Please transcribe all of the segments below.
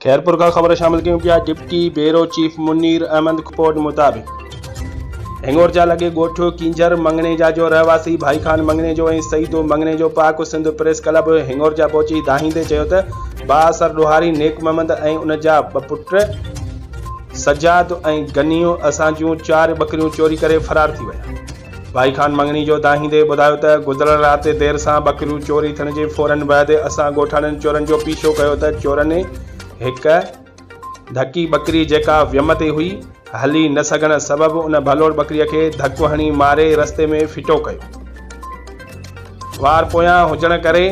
खैरपुर का खबर शामिल क्यों किया। Deputy bureau chief Munir Ahmed report मुताबिक हिंगोरजा लगे गोठ किंजर मंगनेजा जो रहवासी भाई खान मंगनेजो ऐं सईदो मंगनेजो पाक सिंध प्रेस क्लब हिंगोरजा पहुची दाहींदे चयो त बाअसर ॾोहारी नेक मोहम्मद ऐं उन जा ॿ पुट सजाद ऐं गनीयो असां जूं 4 बकरियूं चोरी करे फरार थी विया। भाई खान मंगनी जो दाहींदे ॿुधायो त गुज़िरियल राति देर सां बकरियूं चोरी थियण जे फौरन बैदि असां ॻोठाणनि चोरनि जो पीछो कयो त चोरनि हिकु धकी बकरी जेका वियम ते हुई हली न सघण सबबि उन भलोड़ बकरीअ खे धकु हणी मारे रस्ते में फिटो कयो। वार पोयां हुजण करे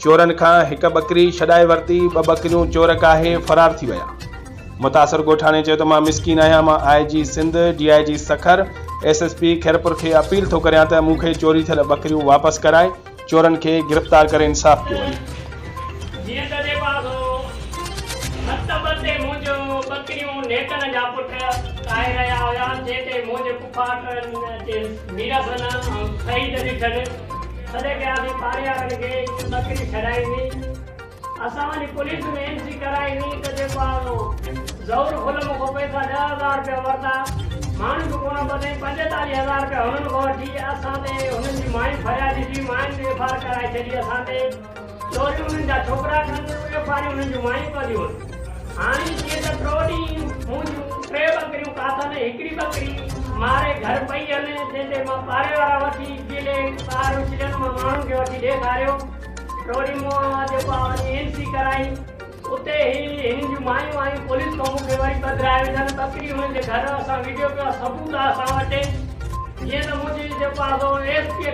चोरनि खां हिकु बकरी छॾाए वरिती, 2 बकरियूं चोर काहे फरार थी विया। मुतासिर ॻोठाणे चयो त मां मिसकिन आहियां, मां IG Sindh DIG Sukkur SSP Khairpur खे अपील थो करियां त मूंखे चोरी थियल बकरियूं वापसि कराए चोरनि खे गिरफ़्तार करे इंसाफ़ कयो वञे। बकरियों नेकन जा पुट आए रहा हुआ जेते मुझे पुफाट मीरासन सईद ॾिठनि सॼे के आदमी पारियारनि खे बकरी छॾाई हुई। असां वञी पुलिस में एंट्री कराई हुई त जेको ज़रूर खुलम खां पैसा 10,000 रुपया वरिता, माण्हू बि कोन ॿधे 45,000 रुपया हुननि खां वठी असां ते हुननि जी माइन फरियाद ॾिठी, माइन बि FIR कराए छॾी। असां ते चोरियूं हुननि जा छोकिरा खनि FIR हुननि जूं मायूं कयूं। हाणे जीअं त ट्रोडी मुंहिंजूं 3 बकरियूं काथनि, हिकिड़ी बकरी मारे घर पई आहिनि जंहिंते मां पारे वारा वठी गिले ॿार उछलनि मां माण्हुनि खे वठी ॾेखारियो। ट्रोडी मां जेको एंट्री कराई उते ई हिननि जूं मायूं आयूं, पुलिस खां मूंखे वरी बदिराए विझनि बकरी हुननि जे घर असां वीडियो पिया सबूत असां वटि। जीअं त मुंहिंजी जेको आहे SP खे